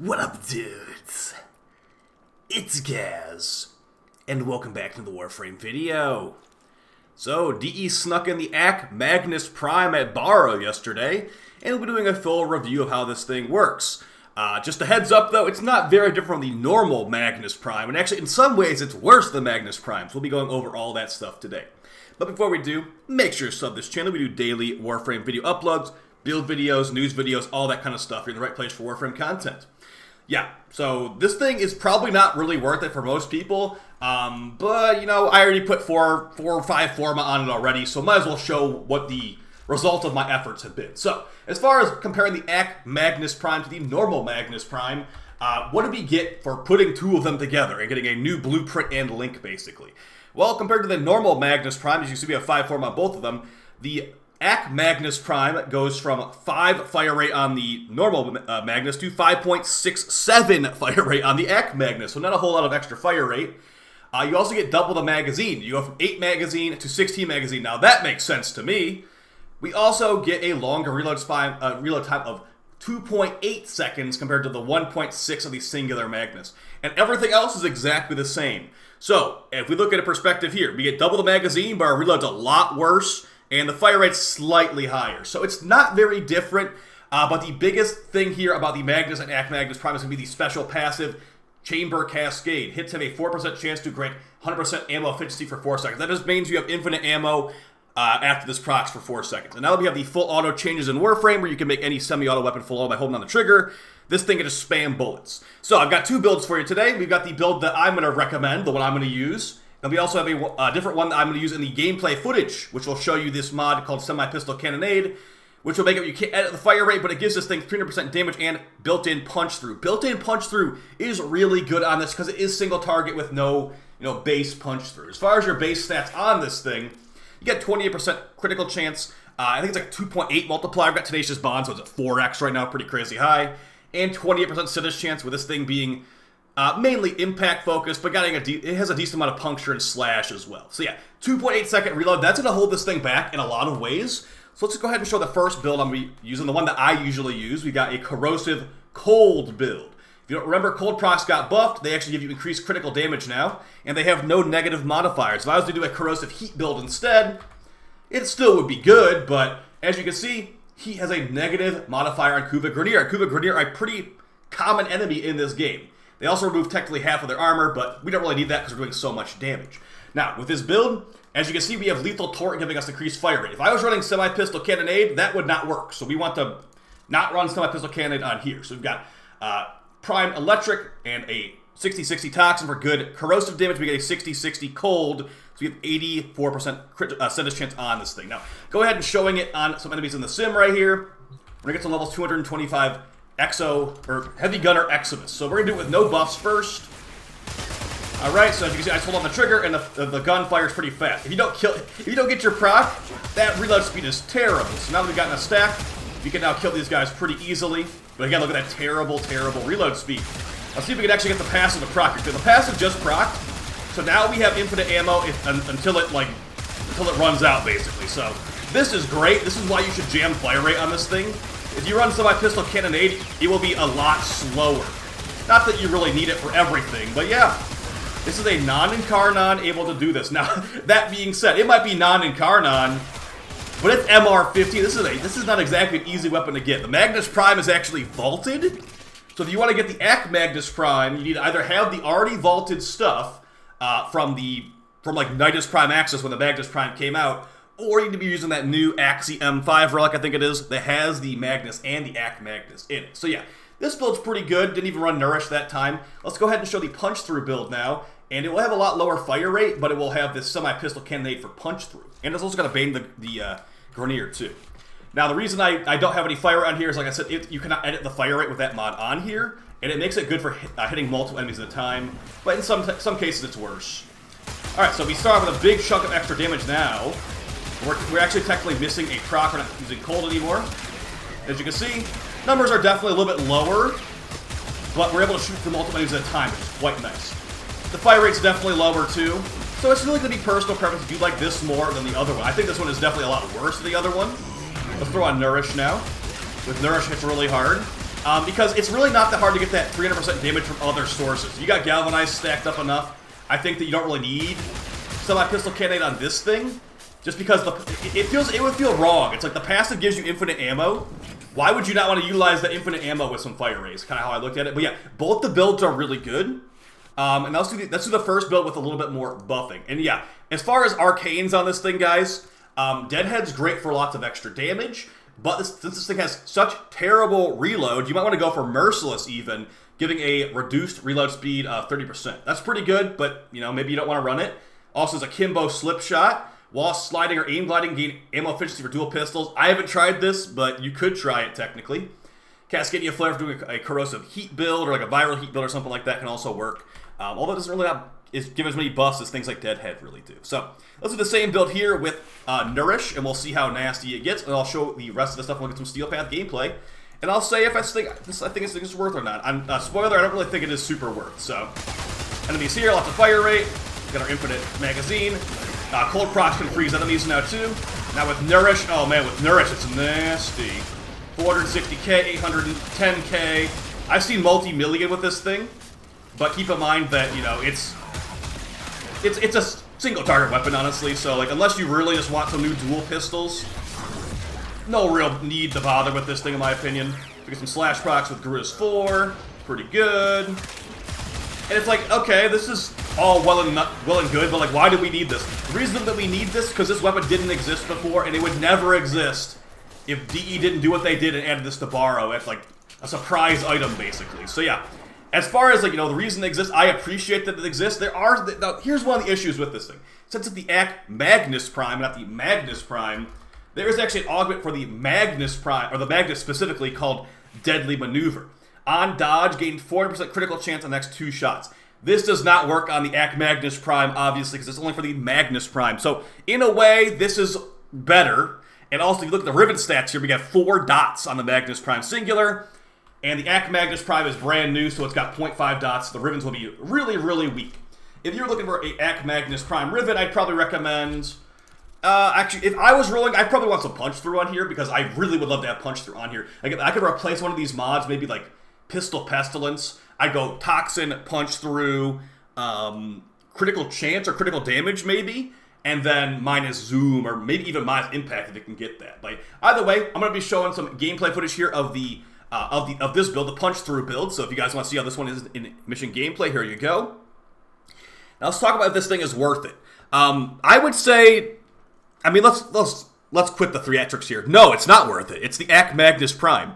What up, dudes? It's Gaz, and welcome back to the Warframe video. So, DE snuck in the Akmagnus Prime at Barrow yesterday, and we'll be doing a full review of how this thing works. Just a heads up though, it's not very different from the normal Magnus Prime, and actually in some ways it's worse than Magnus Prime, so we'll be going over all that stuff today. But before we do, make sure to sub this channel. We do daily Warframe video uploads, build videos, news videos, all that kind of stuff. You're in the right place for Warframe content. Yeah, so this thing is probably not really worth it for most people, but, you know, I already put four or five forma on it already, so might as well show what the result of my efforts have been. So, as far as comparing the Akmagnus Prime to the normal Magnus Prime, what do we get for putting two of them together and getting a new blueprint and link, basically? Well, compared to the normal Magnus Prime, as you see we have 5 forma on both of them, the Akmagnus Prime goes from 5 fire rate on the normal Magnus to 5.67 fire rate on the Akmagnus, so not a whole lot of extra fire rate. You also get double the magazine. You go from 8 magazine to 16 magazine. Now that makes sense to me. We also get a longer reload time of 2.8 seconds compared to the 1.6 of the singular Magnus. And everything else is exactly the same. So, if we look at a perspective here, we get double the magazine, but our reload's a lot worse, and the fire rate's slightly higher. So it's not very different, but the biggest thing here about the Magnus and Akmagnus Prime is going to be the special passive Chamber Cascade. Hits have a 4% chance to grant 100% ammo efficiency for 4 seconds. That just means you have infinite ammo after this procs for 4 seconds. And now that we have the full auto changes in Warframe, where you can make any semi-auto weapon full auto by holding on the trigger, this thing can just spam bullets. So I've got 2 builds for you today. We've got the build that I'm going to recommend, the one I'm going to use. And we also have a different one that I'm going to use in the gameplay footage, which will show you this mod called Semi-Pistol Cannonade, which will make it, you can't edit the fire rate, but it gives this thing 300% damage and built-in punch-through. Built-in punch-through is really good on this because it is single target with no, base punch-through. As far as your base stats on this thing, you get 28% critical chance. I think it's like 2.8 multiplier. I've got Tenacious Bond, so it's at 4x right now, pretty crazy high. And 28% Sitters chance with this thing being mainly impact focused, but it has a decent amount of puncture and slash as well. So yeah, 2.8 second reload. That's going to hold this thing back in a lot of ways. So let's go ahead and show the first build I'm going to be using, the one that I usually use. We got a corrosive cold build. If you don't remember, cold procs got buffed. They actually give you increased critical damage now, and they have no negative modifiers. If I was to do a corrosive heat build instead, it still would be good, but as you can see, heat has a negative modifier on Kuva Grenier. Kuva Grenier are a pretty common enemy in this game. They also remove technically half of their armor, but we don't really need that because we're doing so much damage. Now, with this build, as you can see, we have Lethal Torrent giving us increased fire rate. If I was running Semi-Pistol Cannonade, that would not work. So we want to not run Semi-Pistol Cannonade on here. So we've got Prime Electric and a 60-60 Toxin for good corrosive damage. We get a 60-60 Cold, so we have 84% Sitters chance on this thing. Now, go ahead and showing it on some enemies in the sim right here. We're going to get to level 225 Exo, or Heavy Gunner Eximus. So we're going to do it with no buffs first. Alright, so as you can see, I just hold on the trigger, and the gun fires pretty fast. If you don't get your proc, that reload speed is terrible. So now that we've gotten a stack, we can now kill these guys pretty easily. But again, look at that terrible, terrible reload speed. Let's see if we can actually get the passive to proc. Because the passive just proc, so now we have infinite ammo until it runs out, basically. So this is great. This is why you should jam fire rate on this thing. If you run Semi-Pistol Cannonade, it will be a lot slower. Not that you really need it for everything, but yeah. This is a non-incarnon able to do this. Now, that being said, it might be non-incarnon, but it's MR50. This is not exactly an easy weapon to get. The Magnus Prime is actually vaulted. So if you want to get the Akmagnus Prime, you need to either have the already vaulted stuff from like Nidus Prime Access when the Magnus Prime came out, or you need to be using that new Axie M5 relic, I think it is, that has the Magnus and the Akmagnus in it. So yeah, this build's pretty good. Didn't even run Nourish that time. Let's go ahead and show the punch-through build now. And it will have a lot lower fire rate, but it will have this Semi-Pistol Cannonade for punch-through. And it's also going to bane the Grenier, too. Now, the reason I don't have any fire rate on here is, like I said, you cannot edit the fire rate with that mod on here. And it makes it good for hitting multiple enemies at a time. But in some cases, it's worse. Alright, so we start off with a big chunk of extra damage now. We're actually technically missing a proc. We're not using cold anymore. As you can see, numbers are definitely a little bit lower, but we're able to shoot through multiple enemies at a time, which is quite nice. The fire rate's definitely lower too, so it's really going to be personal preference if you like this more than the other one. I think this one is definitely a lot worse than the other one. Let's throw on Nourish now. With Nourish, it's really hard. because it's really not that hard to get that 300% damage from other sources. You got Galvanized stacked up enough. I think that you don't really need Semi-Pistol Cannonade on this thing, just because it would feel wrong. It's like the passive gives you infinite ammo. Why would you not want to utilize that infinite ammo with some Fire Rays? Kind of how I looked at it. But yeah, both the builds are really good. And let's do the first build with a little bit more buffing. And yeah, as far as arcanes on this thing, guys, Deadhead's great for lots of extra damage. But since this thing has such terrible reload, you might want to go for Merciless even, giving a reduced reload speed of 30%. That's pretty good, but you know, maybe you don't want to run it. Also, there's a Kimbo Slip Shot. While sliding or aim gliding, gain ammo efficiency for dual pistols. I haven't tried this, but you could try it technically. Cascadia Flare for doing a corrosive heat build or like a viral heat build or something like that can also work. Although it doesn't really give as many buffs as things like Deadhead really do. So let's do the same build here with Nourish, and we'll see how nasty it gets. And I'll show the rest of the stuff when we get some Steel Path gameplay. And I'll say if I think this thing is worth or not. Spoiler, I don't really think it is super worth. So enemies here, lots of fire rate. Got our infinite magazine. Cold Procs can freeze enemies now too. Now with Nourish, oh man, with Nourish it's nasty. 460k, 810k. I've seen multi-million with this thing, but keep in mind that, you know, it's a single target weapon, honestly, so like unless you really just want some new dual pistols, no real need to bother with this thing in my opinion. We get some slash procs with Garuz 4, pretty good. And it's like, okay, this is all well and good, but like, why do we need this? The reason that we need this is because this weapon didn't exist before, and it would never exist if DE didn't do what they did and added this to borrow as like a surprise item, basically. So yeah, as far as like, you know, the reason it exists, I appreciate that it exists. Now, here's one of the issues with this thing. Since it's the Akmagnus Prime, not the Magnus Prime, there is actually an augment for the Magnus Prime, or the Magnus specifically, called Deadly Maneuver. On dodge, gain 400% critical chance on the next 2 shots. This does not work on the Akmagnus Prime, obviously, because it's only for the Magnus Prime. So, in a way, this is better. And also, if you look at the Riven stats here, we got 4 dots on the Magnus Prime singular. And the Akmagnus Prime is brand new, so it's got 0.5 dots. The Rivens will be really, really weak. If you're looking for a Akmagnus Prime Riven, I'd probably recommend... actually, if I was rolling, I'd probably want some Punch Through on here, because I really would love to have Punch Through on here. Like, if I could replace one of these mods, maybe like Pistol Pestilence, I'd go Toxin, Punch Through, Critical Chance or Critical Damage maybe, and then minus Zoom or maybe even minus Impact if it can get that. But either way, I'm going to be showing some gameplay footage here of this build, the Punch Through build. So if you guys want to see how this one is in mission gameplay, here you go. Now let's talk about if this thing is worth it. I would say, I mean, let's quit the theatrics here. No, it's not worth it. It's the Akmagnus Prime.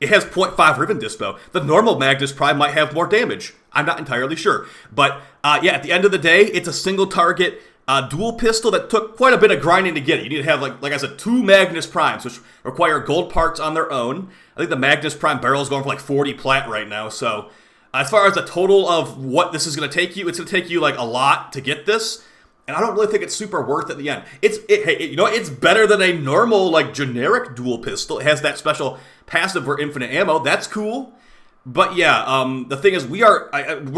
It has 0.5 Riven Dispo. The normal Magnus Prime might have more damage. I'm not entirely sure. But yeah, at the end of the day, it's a single target dual pistol that took quite a bit of grinding to get it. You need to have, like I said, 2 Magnus Primes, which require gold parts on their own. I think the Magnus Prime barrel is going for like 40 plat right now. So as far as the total of what this is going to take you, it's going to take you like a lot to get this. And I don't really think it's super worth it at the end. You know, it's better than a normal, like, generic dual pistol. It has that special passive for infinite ammo. That's cool. But yeah, the thing is, we're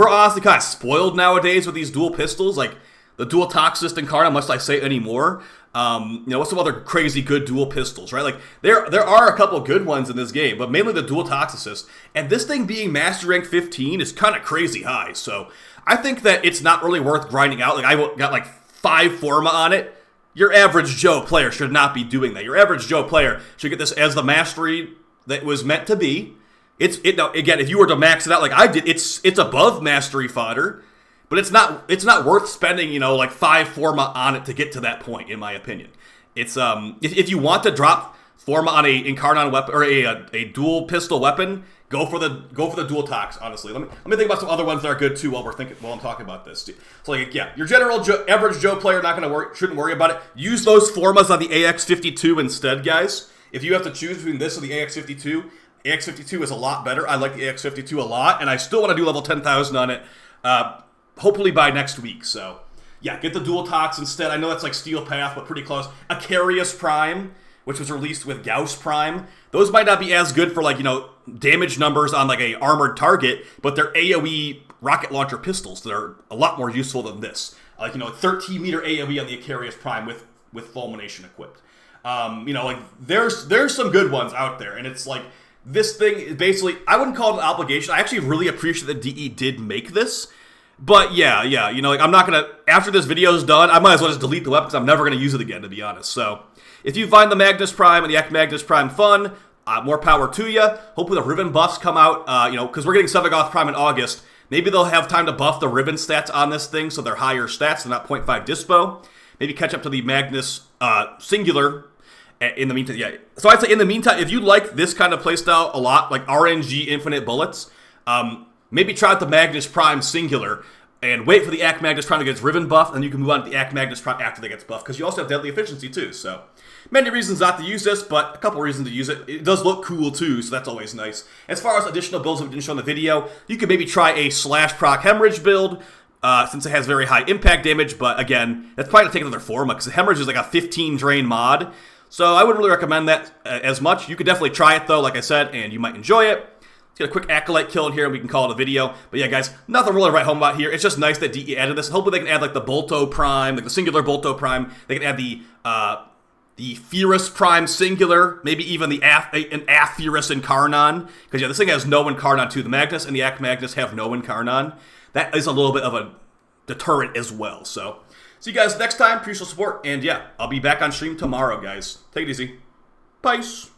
honestly kind of spoiled nowadays with these dual pistols. Like, the dual Toxist incarnon, much like I say anymore. You know, what's some other crazy good dual pistols, right? Like, there are a couple good ones in this game, but mainly the dual Toxicist. And this thing being Master Rank 15 is kind of crazy high. So I think that it's not really worth grinding out. Like, I got like 5 Forma on it. Your average Joe player should not be doing that. Your average Joe player should get this as the mastery that was meant to be. Now, again, if you were to max it out like I did, it's above mastery fodder, but it's not worth spending, you know, like 5 Forma on it to get to that point, in my opinion. It's if you want to drop Forma on a incarnon weapon or a dual pistol weapon, go for the dual tox. Honestly, let me think about some other ones that are good too while I'm talking about this. So like, yeah, your average Joe player shouldn't worry about it. Use those Formas on the AX52 instead, guys. If you have to choose between this or the AX52, AX52 is a lot better. I like the AX52 a lot, and I still want to do level 10,000 on it. Hopefully by next week. So yeah, get the dual tox instead. I know that's like Steel Path, but pretty close. Acarius Prime, which was released with Gauss Prime. Those might not be as good for, like, you know, damage numbers on like a armored target, but they're AoE rocket launcher pistols that are a lot more useful than this. Like, you know, 13 meter AoE on the Acarius Prime with fulmination equipped. You know, like there's some good ones out there, and it's like this thing is basically, I wouldn't call it an obligation. I actually really appreciate that DE did make this. But yeah, you know, like I'm not going to, after this video is done, I might as well just delete the weapon because I'm never going to use it again, to be honest. So if you find the Magnus Prime and the Akmagnus Prime fun, more power to you. Hopefully the Riven buffs come out, you know, because we're getting Sevagoth Prime in August. Maybe they'll have time to buff the Riven stats on this thing so they're higher stats, they're not 0.5 dispo. Maybe catch up to the Magnus Singular in the meantime. Yeah. So I'd say in the meantime, if you like this kind of playstyle a lot, like RNG infinite bullets, maybe try out the Magnus Prime Singular and wait for the Akmagnus Prime to get its Riven buff, and you can move on to the Akmagnus Prime after they get buffed, because you also have deadly efficiency too. So many reasons not to use this, but a couple reasons to use it. It does look cool too, so that's always nice. As far as additional builds that we didn't show in the video, you could maybe try a slash proc hemorrhage build, since it has very high impact damage, but again, that's probably going to take another forma, because the hemorrhage is like a 15 drain mod, so I wouldn't really recommend that as much. You could definitely try it though, like I said, and you might enjoy it. Let's get a quick Acolyte kill in here and we can call it a video. But yeah, guys, nothing really to write home about here. It's just nice that DE added this. Hopefully they can add like the Bolto Prime, like the Singular Bolto Prime. They can add the Furus Prime Singular, maybe even an Furus Incarnon. Because yeah, this thing has no Incarnon too. The Magnus and the Akmagnus have no Incarnon. That is a little bit of a deterrent as well. So, see you guys next time. Appreciate your support. And yeah, I'll be back on stream tomorrow, guys. Take it easy. Peace.